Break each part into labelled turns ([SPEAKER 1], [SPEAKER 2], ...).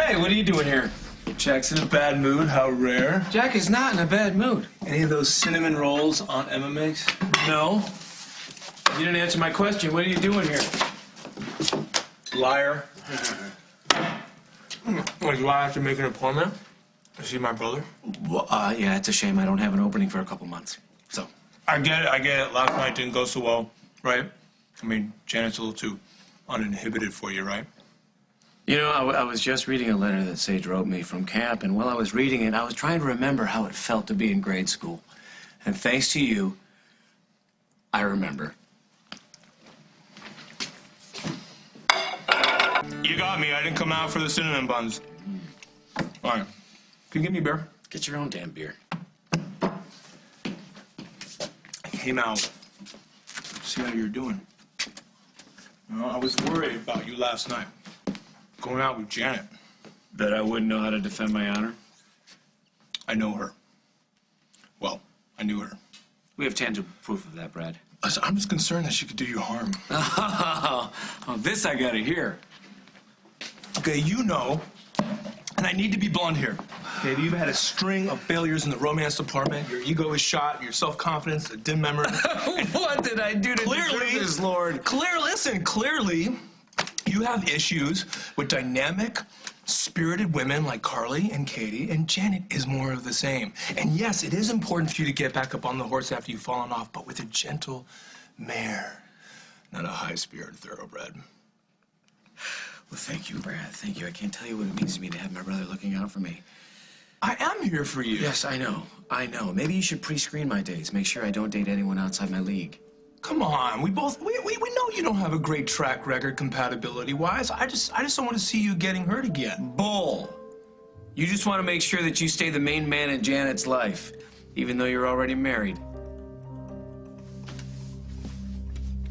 [SPEAKER 1] Hey, what are you doing here?
[SPEAKER 2] Jack's in a bad mood. How rare.
[SPEAKER 1] Jack is not in a bad mood.
[SPEAKER 2] Any of those cinnamon rolls Aunt Emma makes?
[SPEAKER 1] No. You didn't answer my question. What are you doing here?
[SPEAKER 2] Liar. Wait, do I have to make an appointment to see my brother?
[SPEAKER 1] Well, yeah, it's a shame I don't have an opening for a couple months. So.
[SPEAKER 2] I get it. Last night didn't go so well, right? I mean, Janet's a little too uninhibited for you, right?
[SPEAKER 1] You know, I was just reading a letter that Sage wrote me from camp, and while I was reading it, I was trying to remember how it felt to be in grade school. And thanks to you, I remember.
[SPEAKER 2] You got me. I didn't come out for the cinnamon buns. All right. Can you get me a beer?
[SPEAKER 1] Get your own damn beer.
[SPEAKER 2] I came out to see how you're doing. You know, I was worried about you last night. Going out with Janet.
[SPEAKER 1] Bet I wouldn't know how to defend my honor?
[SPEAKER 2] I know her. Well, I knew her.
[SPEAKER 1] We have tangible proof of that, Brad.
[SPEAKER 2] I'm just concerned that she could do you harm.
[SPEAKER 1] Oh, this I gotta hear.
[SPEAKER 2] Okay, you know, and I need to be blunt here. Okay, you've had a string of failures in the romance department. Your ego is shot, your self-confidence, a dim memory.
[SPEAKER 1] What did I do to deserve this, Lord?
[SPEAKER 2] Clearly, you have issues with dynamic, spirited women like Carly and Katie, and Janet is more of the same. And yes, it is important for you to get back up on the horse after you've fallen off, but with a gentle mare, not a high-spirited thoroughbred.
[SPEAKER 1] Well, thank you, Brad. Thank you. I can't tell you what it means to me to have my brother looking out for me.
[SPEAKER 2] I am here for you.
[SPEAKER 1] Yes, I know. Maybe you should pre-screen my dates. Make sure I don't date anyone outside my league.
[SPEAKER 2] Come on, we know you don't have a great track record compatibility-wise. I just don't want to see you getting hurt again.
[SPEAKER 1] Bull. You just want to make sure that you stay the main man in Janet's life, even though you're already married.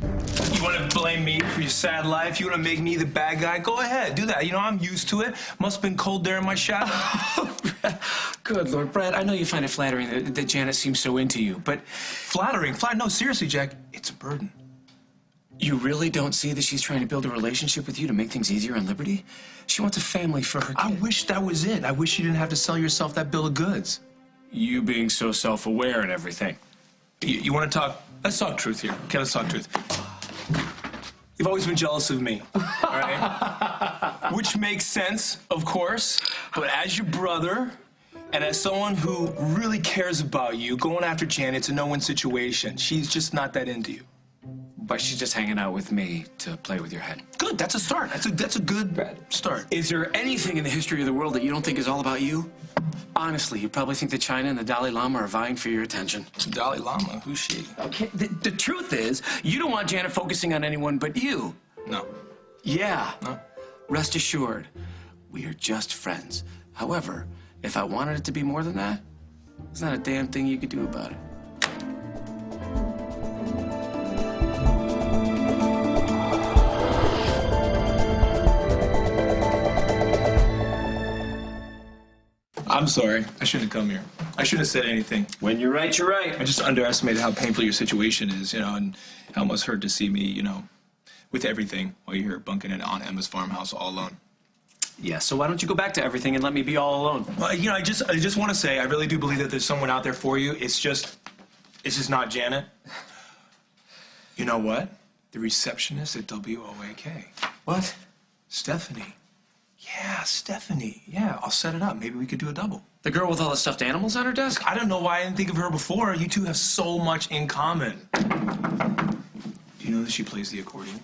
[SPEAKER 2] You want to blame me for your sad life? You want to make me the bad guy? Go ahead, do that. You know, I'm used to it. Must have been cold there in my shadow.
[SPEAKER 1] Good Lord, Brad, I know you find it flattering that Janet seems so into you, but...
[SPEAKER 2] Flattering? No, seriously, Jack, it's a burden.
[SPEAKER 1] You really don't see that she's trying to build a relationship with you to make things easier on Liberty? She wants a family for her kid.
[SPEAKER 2] I wish that was it. I wish you didn't have to sell yourself that bill of goods.
[SPEAKER 1] You being so self-aware and everything.
[SPEAKER 2] You want to talk? Let's talk truth here. Okay, let's talk truth. You've always been jealous of me, all right? Which makes sense, of course, but as your brother and as someone who really cares about you, going after Janet's a no-win situation. She's just not that into you.
[SPEAKER 1] But she's just hanging out with me to play with your head.
[SPEAKER 2] Good, that's a start. That's a good start.
[SPEAKER 1] Is there anything in the history of the world that you don't think is all about you? Honestly, you probably think that China and the Dalai Lama are vying for your attention.
[SPEAKER 2] Dalai Lama? Who's she?
[SPEAKER 1] Okay, the truth is, you don't want Janet focusing on anyone but you.
[SPEAKER 2] No.
[SPEAKER 1] Yeah.
[SPEAKER 2] No?
[SPEAKER 1] Rest assured, we are just friends. However, if I wanted it to be more than that, there's not a damn thing you could do about it.
[SPEAKER 2] I'm sorry. I shouldn't have come here. I shouldn't have said anything.
[SPEAKER 1] When you're right, you're right.
[SPEAKER 2] I just underestimated how painful your situation is, you know, and how it must hurt to see me, you know, with everything while you're here bunking in Aunt Emma's farmhouse all alone.
[SPEAKER 1] Yeah, so why don't you go back to everything and let me be all alone?
[SPEAKER 2] Well, you know, I just want to say I really do believe that there's someone out there for you. It's just not Janet. You know what? The receptionist at WOAK.
[SPEAKER 1] What?
[SPEAKER 2] Stephanie. Yeah, Stephanie. Yeah, I'll set it up. Maybe we could do a double.
[SPEAKER 1] The girl with all the stuffed animals on her desk?
[SPEAKER 2] I don't know why I didn't think of her before. You two have so much in common. Do you know that she plays the accordion?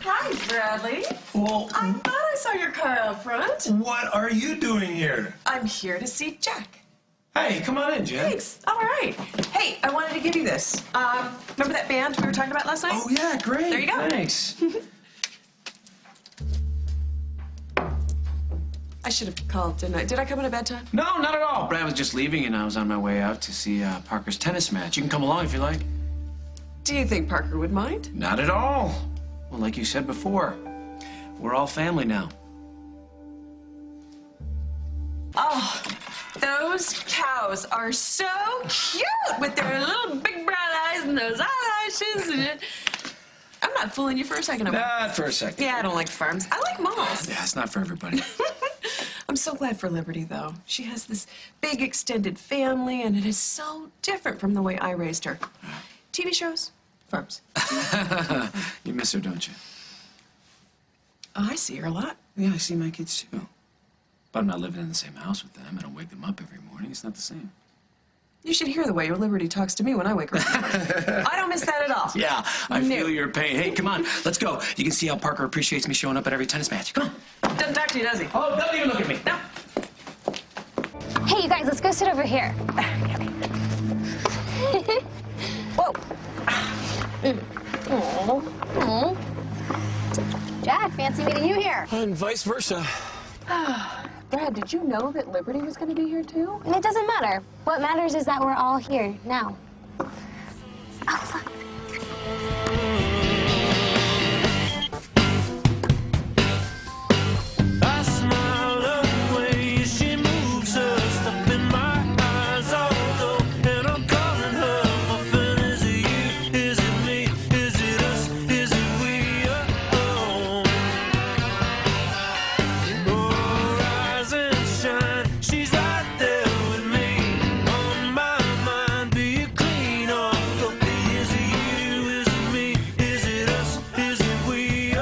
[SPEAKER 3] Hi, Bradley.
[SPEAKER 2] Well,
[SPEAKER 3] I thought I saw your car out front.
[SPEAKER 2] what are you doing here?
[SPEAKER 3] I'm here to see Jack.
[SPEAKER 2] Hey, come on in, Jen.
[SPEAKER 3] Thanks. All right. Hey, I wanted to give you this. Remember that band we were talking about last night?
[SPEAKER 2] Oh, yeah, great.
[SPEAKER 3] There you go.
[SPEAKER 1] Thanks.
[SPEAKER 3] I should have called, didn't I? Did I come at a bad time?
[SPEAKER 1] No, not at all. Brad was just leaving, and I was on my way out to see Parker's tennis match. You can come along if you like.
[SPEAKER 3] Do you think Parker would mind?
[SPEAKER 1] Not at all. Well, like you said before, we're all family now.
[SPEAKER 3] Oh, those cows are so cute with their little big brown eyes and those eyelashes. And I'm not fooling you for a second.
[SPEAKER 2] Not for a second.
[SPEAKER 3] Yeah, I don't like farms. I like malls.
[SPEAKER 1] Yeah, it's not for everybody.
[SPEAKER 3] I'm so glad for Liberty, though. She has this big extended family, and it is so different from the way I raised her. TV shows, farms.
[SPEAKER 1] You miss her, don't you?
[SPEAKER 3] Oh, I see her a lot.
[SPEAKER 1] Yeah, I see my kids too. But I'm not living in the same house with them. I don't wake them up every morning. It's not the same.
[SPEAKER 3] You should hear the way your Liberty talks to me when I wake her up. I don't miss that at all.
[SPEAKER 1] Yeah, I
[SPEAKER 3] No.
[SPEAKER 1] feel your pain. Hey, come on, let's go. You can see how Parker appreciates me showing up at every tennis match. Come on.
[SPEAKER 3] Doesn't talk to you, does he?
[SPEAKER 1] Oh, don't even look at me.
[SPEAKER 3] No.
[SPEAKER 4] Hey, you guys, let's go sit over here. Whoa. Aw. Jack, fancy meeting you here.
[SPEAKER 2] And vice versa.
[SPEAKER 3] Brad, did you know that Liberty was going to be here, too?
[SPEAKER 4] It doesn't matter. What matters is that we're all here now. Oh, look.
[SPEAKER 5] I smile the way she moves her, stuck in my eyes although, and I'm calling her my friend. Is it you? Is it me? Is it us? Is it we? Oh, rise and shine. She's right there with me. On my mind, be it clean or filthy. Is it you? Is it me? Is it us? Is it we?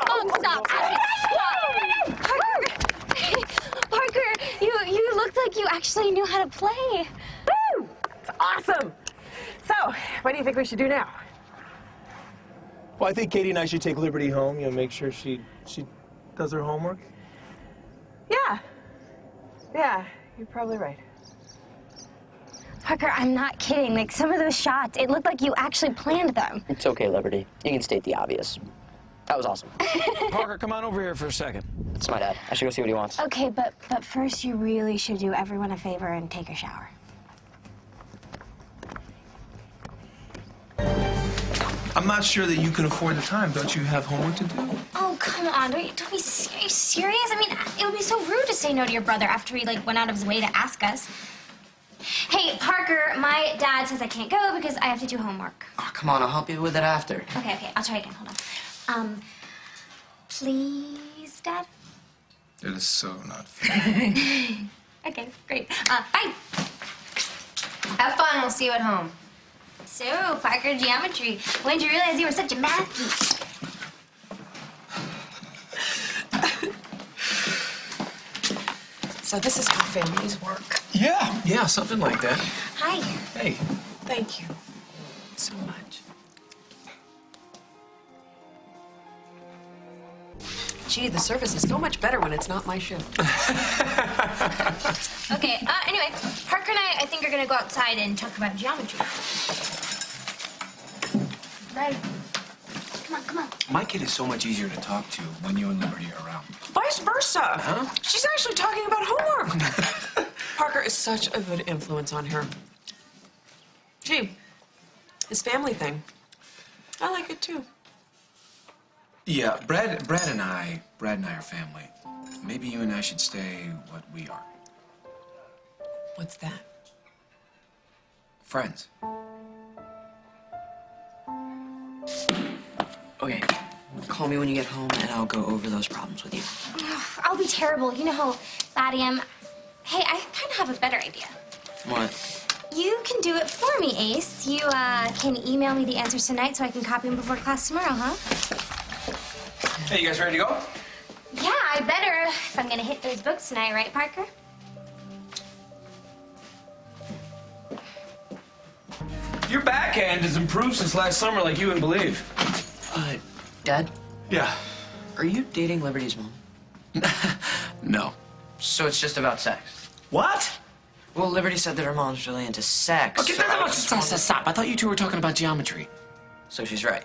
[SPEAKER 4] Oh, stop. Parker! Parker, you looked like you actually knew how to play.
[SPEAKER 3] Woo! It's awesome. So, what do you think we should do now?
[SPEAKER 2] Well, I think Katie and I should take Liberty home, make sure she does her homework.
[SPEAKER 3] Yeah. Yeah, you're probably right.
[SPEAKER 4] Parker, I'm not kidding. Like, some of those shots, it looked like you actually planned them.
[SPEAKER 6] It's okay, Liberty. You can state the obvious. That was awesome.
[SPEAKER 5] Parker, come on over here for a second.
[SPEAKER 6] It's my dad. I should go see what he wants.
[SPEAKER 4] Okay, but first you really should do everyone a favor and take a shower.
[SPEAKER 2] I'm not sure that you can afford the time. Don't you have homework to do?
[SPEAKER 4] Oh, come on. Don't be are you serious? I mean, it would be so rude to say no to your brother after he, went out of his way to ask us. Hey, Parker, my dad says I can't go because I have to do homework.
[SPEAKER 6] Oh, come on. I'll help you with it after.
[SPEAKER 4] Okay, I'll try again. Hold on. Please, Dad?
[SPEAKER 2] That is so not fair.
[SPEAKER 4] Okay, great. Bye.
[SPEAKER 7] Have fun. We'll see you at home.
[SPEAKER 4] So, Parker, geometry. When did you realize you were such a math geek?
[SPEAKER 3] So this is how families work.
[SPEAKER 1] Yeah, something like that.
[SPEAKER 4] Hi.
[SPEAKER 1] Hey.
[SPEAKER 3] Thank you so much. Gee, the service is so much better when it's not my shift.
[SPEAKER 4] Okay, anyway, Parker and I think, are gonna go outside and talk about geometry. Right. Come on.
[SPEAKER 1] My kid is so much easier to talk to when you and Liberty are around.
[SPEAKER 3] Vice versa.
[SPEAKER 1] Huh?
[SPEAKER 3] She's actually talking about homework. Parker is such a good influence on her. Gee, his family thing. I like it too.
[SPEAKER 1] Yeah, Brad and I are family. Maybe you and I should stay what we are.
[SPEAKER 3] What's that?
[SPEAKER 1] Friends.
[SPEAKER 6] Okay. Call me when you get home, and I'll go over those problems with you.
[SPEAKER 4] Ugh, I'll be terrible. You know how bad I am. Hey, I kind of have a better idea.
[SPEAKER 6] What?
[SPEAKER 4] You can do it for me, Ace. You can email me the answers tonight so I can copy them before class tomorrow, huh?
[SPEAKER 2] Hey, you guys ready to go?
[SPEAKER 4] Yeah, I better if I'm gonna hit those books tonight, right, Parker?
[SPEAKER 2] Your backhand has improved since last summer, like you wouldn't believe.
[SPEAKER 6] Dad,
[SPEAKER 2] Yeah.
[SPEAKER 6] are you dating Liberty's mom?
[SPEAKER 1] No.
[SPEAKER 6] So it's just about sex?
[SPEAKER 2] What?
[SPEAKER 6] Well, Liberty said that her mom's really into sex.
[SPEAKER 1] Okay, stop. I thought you two were talking about geometry.
[SPEAKER 6] So she's right.